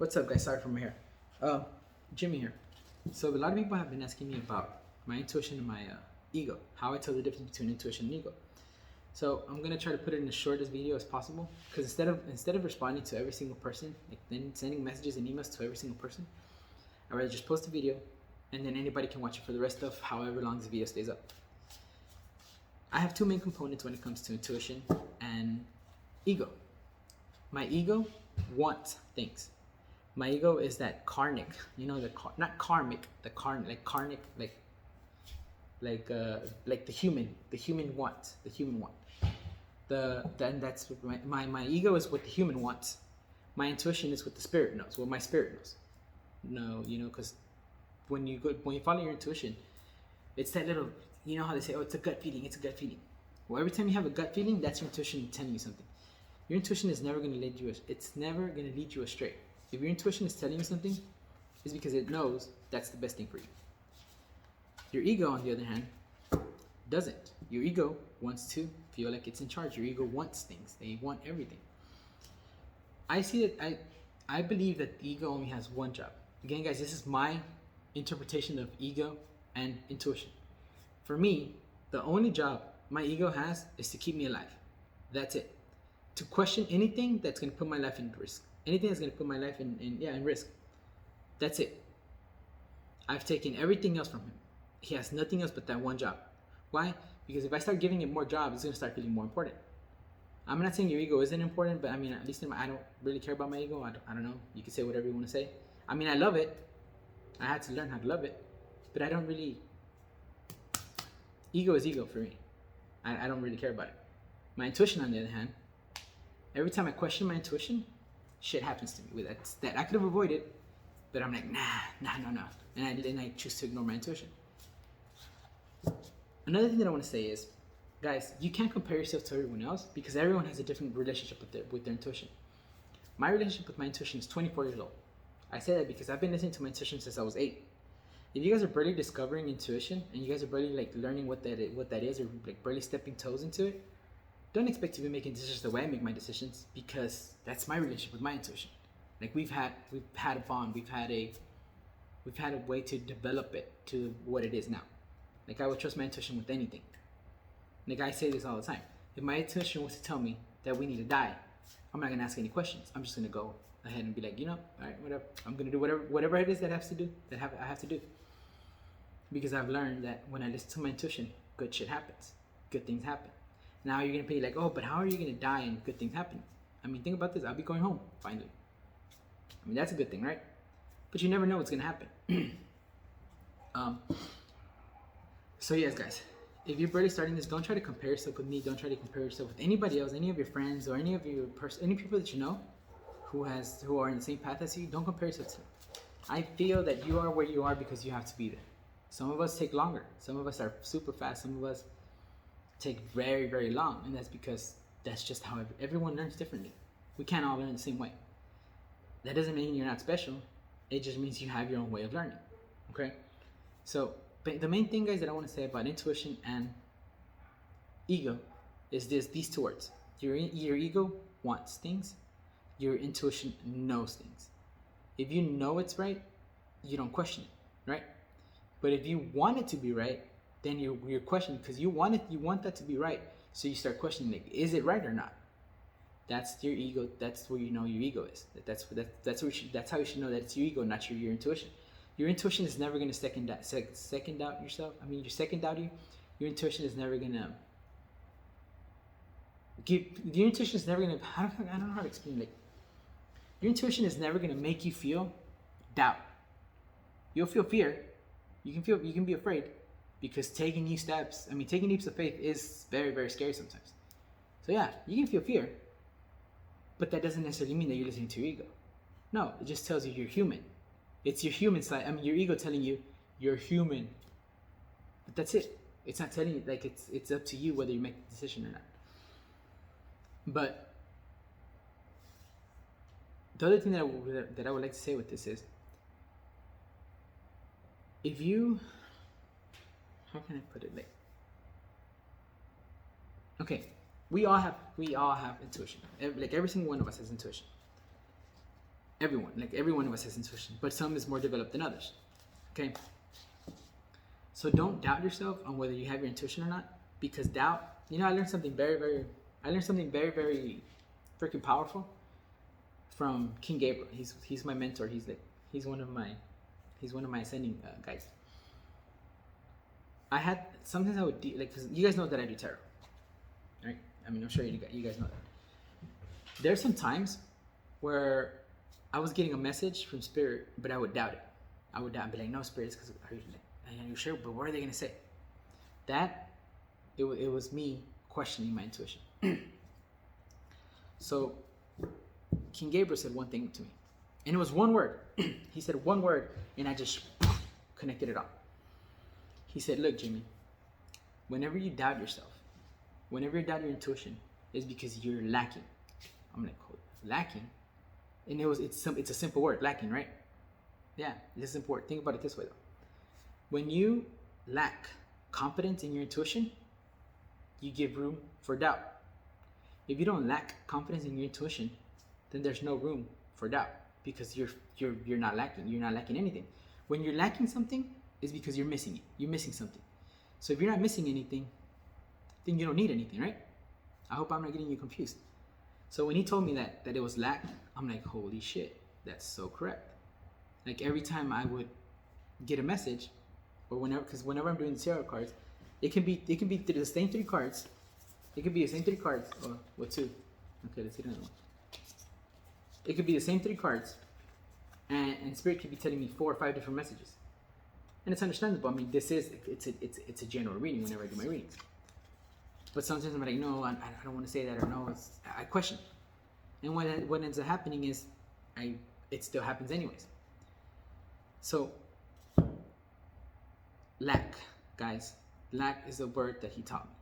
What's up, guys? Sorry for my hair. Uh, Jimmy here. So a lot of people have been asking me about my intuition and my ego, how I tell the difference between intuition and ego. So I'm gonna try to put it in the shortest video as possible, because instead of responding to every single person, like then sending messages and emails to every single person, I'd rather just post a video, and then anybody can watch it for the rest of however long this video stays up. I have two main components when it comes to intuition and ego. My ego wants things. My ego is that karmic, not karmic, the karmic, like the human wants, the human want. Then that's what my ego is what the human wants. My intuition is what the spirit knows, what my spirit knows. No, because when you follow your intuition, it's that little, you know how they say, oh, it's a gut feeling, it's a gut feeling. Well, every time you have a gut feeling, that's your intuition telling you something. Your intuition is never going to lead you. It's never going to lead you astray. If your intuition is telling you something, it's because it knows that's the best thing for you. Your ego, on the other hand, doesn't. Your ego wants to feel like it's in charge. Your ego wants things. They want everything. I believe that the ego only has one job. Again, guys, this is my interpretation of ego and intuition. For me, the only job my ego has is to keep me alive. That's it. To question anything that's going to put my life in risk. Anything that's going to put my life in risk. That's it. I've taken everything else from him. He has nothing else but that one job. Why? Because if I start giving it more jobs, it's going to start feeling more important. I'm not saying your ego isn't important, but I mean, at least I don't really care about my ego. I don't know. You can say whatever you want to say. I mean, I love it. I had to learn how to love it. But I don't really... Ego is ego for me. I don't really care about it. My intuition, on the other hand, every time I question my intuition, shit happens to me. That I could have avoided, but I'm like, no. And I choose to ignore my intuition. Another thing that I want to say is, guys, you can't compare yourself to everyone else because everyone has a different relationship with their intuition. My relationship with my intuition is 24 years old. I say that because I've been listening to my intuition since I was 8. If you guys are barely discovering intuition and you guys are barely like learning what that is, or like barely stepping toes into it, don't expect to be making decisions the way I make my decisions, because that's my relationship with my intuition. Like we've had a bond, we've had a way to develop it to what it is now. Like I would trust my intuition with anything. Like I say this all the time. If my intuition was to tell me that we need to die, I'm not gonna ask any questions. I'm just gonna go ahead and be like, all right, whatever. I'm gonna do whatever it is that I have to do. Because I've learned that when I listen to my intuition, good shit happens. Good things happen. Now you're gonna be like, oh, but how are you gonna die and good things happen? I mean, think about this. I'll be going home finally. I mean, that's a good thing, right? But you never know what's gonna happen. So yes, guys, if you're barely starting this, don't try to compare yourself with me. Don't try to compare yourself with anybody else, any of your friends, or any people that you know who are in the same path as you. Don't compare yourself to them. I feel that you are where you are because you have to be there. Some of us take longer. Some of us are super fast. Some of us take very, very long, and that's because that's just how everyone learns differently. We can't all learn the same way. That doesn't mean you're not special. It just means you have your own way of learning. Okay? So, but the main thing, guys, that I want to say about intuition and ego is these two words. Your ego wants things. Your intuition knows things. If you know it's right, you don't question it, right? But if you want it to be right, then you're questioning because you want that to be right. So you start questioning, like, is it right or not? That's your ego. That's where you know your ego is. That's how you should know that it's your ego, not your intuition. Your intuition is never going to second doubt yourself. I mean, your second doubt you. Your intuition is never going to give. Your intuition is never going to. I don't know how to explain. Like, your intuition is never going to make you feel doubt. You'll feel fear. You can be afraid, because taking leaps of faith is very, very scary sometimes. So yeah, you can feel fear, but that doesn't necessarily mean that you're listening to your ego. No, it just tells you you're human. It's your human side. I mean, your ego telling you you're human. But that's it. It's not telling you, like, it's up to you whether you make the decision or not. But the other thing that I would like to say with this is, if you, how can I put it? Like, okay, we all have intuition. Like every single one of us has intuition. Everyone, like every one of us has intuition, but some is more developed than others. Okay. So don't doubt yourself on whether you have your intuition or not, because doubt. I learned something very freaking powerful from King Gabriel. He's my mentor. He's one of my ascending guys. I had sometimes I would cause you guys know that I do tarot, right? I mean, I'm sure you guys know that. There's some times where I was getting a message from Spirit, but I would doubt it. I would doubt and be like, no, Spirit, it's because are you sure? But what are they gonna say? It was me questioning my intuition. So King Gabriel said one thing to me, and it was one word. He said one word, and I just connected it all. He said, look, Jimmy, whenever you doubt yourself, whenever you doubt your intuition, it's because you're lacking. I'm like, lacking? And it's a simple word, lacking, right? Yeah, it's a simple word. Think about it this way, though. When you lack confidence in your intuition, you give room for doubt. If you don't lack confidence in your intuition, then there's no room for doubt, because you're not lacking. You're not lacking anything. When you're lacking something, it's because you're missing it. You're missing something. So if you're not missing anything, then you don't need anything, right? I hope I'm not getting you confused. So when he told me that it was lack, I'm like, holy shit, that's so correct. Like every time I would get a message, or whenever I'm doing the tarot cards, it can be the same three cards. It could be the same three cards. Or what, two? Okay, let's see another one. It could be the same three cards, and Spirit could be telling me 4 or 5 different messages, and it's understandable. I mean, it's a general reading whenever I do my readings. But sometimes I'm like, no, I don't want to say that, or no, I question. And what ends up happening is, it still happens anyways. So, lack, guys. Lack is a word that he taught me.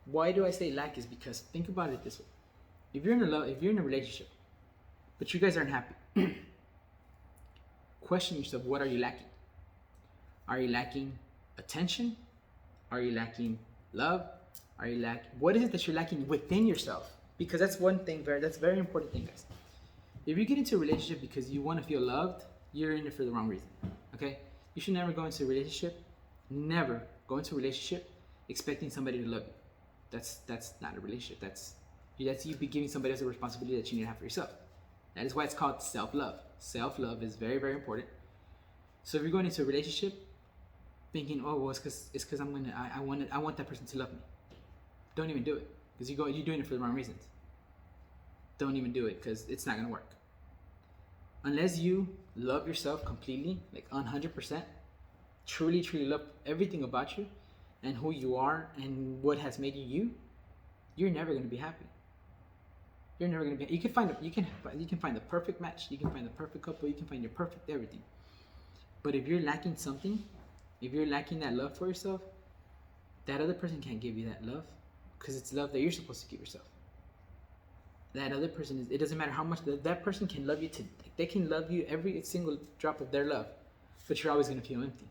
Why do I say lack? Is because think about it this way: if you're in a relationship, but you guys aren't happy, question yourself: what are you lacking? Are you lacking attention? Are you lacking love? Are you what is it that you're lacking within yourself? Because that's one thing that's a very important thing, guys. If you get into a relationship because you want to feel loved, you're in it for the wrong reason. Okay? You should never go into a relationship. Never go into a relationship expecting somebody to love you. That's not a relationship. That's you be giving somebody else a responsibility that you need to have for yourself. That is why it's called self-love. Self-love is very, very important. So if you're going into a relationship thinking, oh well, it's because I want that person to love me, don't even do it, because you're doing it for the wrong reasons. Don't even do it, because it's not gonna work. Unless you love yourself completely, like 100%, truly love everything about you and who you are and what has made you, you're never gonna be happy. You're never gonna be. You can find the perfect match. You can find the perfect couple. You can find your perfect everything. But if you're lacking something, if you're lacking that love for yourself, that other person can't give you that love, because it's love that you're supposed to give yourself. That other person it doesn't matter how much that person can love you they can love you every single drop of their love, but you're always going to feel empty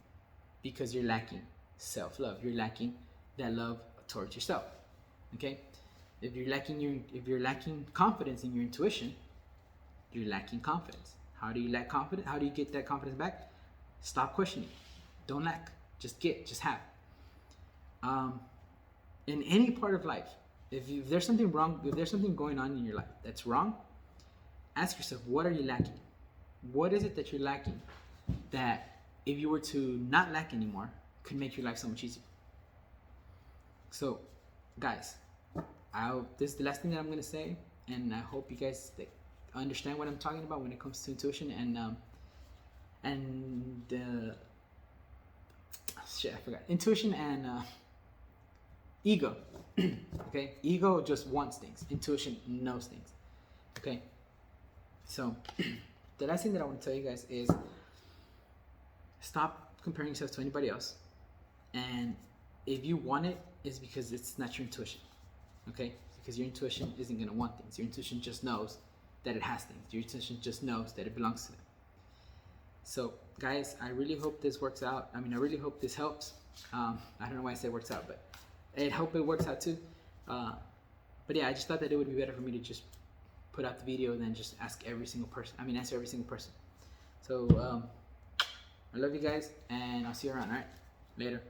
because you're lacking self-love. You're lacking that love towards yourself. Okay? If you're lacking confidence in your intuition, you're lacking confidence. How do you lack confidence? How do you get that confidence back? Stop questioning. Don't lack. Just have. In any part of life, if there's something wrong, if there's something going on in your life that's wrong, ask yourself, what are you lacking? What is it that you're lacking that if you were to not lack anymore, could make your life so much easier? So, guys, this is the last thing that I'm gonna say, and I hope you guys understand what I'm talking about when it comes to intuition I forgot. Intuition and ego. Okay? Ego just wants things. Intuition knows things. Okay? So, the last thing that I want to tell you guys is stop comparing yourself to anybody else. And if you want it, it's because it's not your intuition. Okay? Because your intuition isn't going to want things. Your intuition just knows that it has things. Your intuition just knows that it belongs to them. So, guys, I really hope this works out. I mean, I really hope this helps. I don't know why I say works out, but I hope it works out too. But yeah, I just thought that it would be better for me to just put out the video than just ask every single person. I mean, answer every single person. So I love you guys, and I'll see you around. All right, later.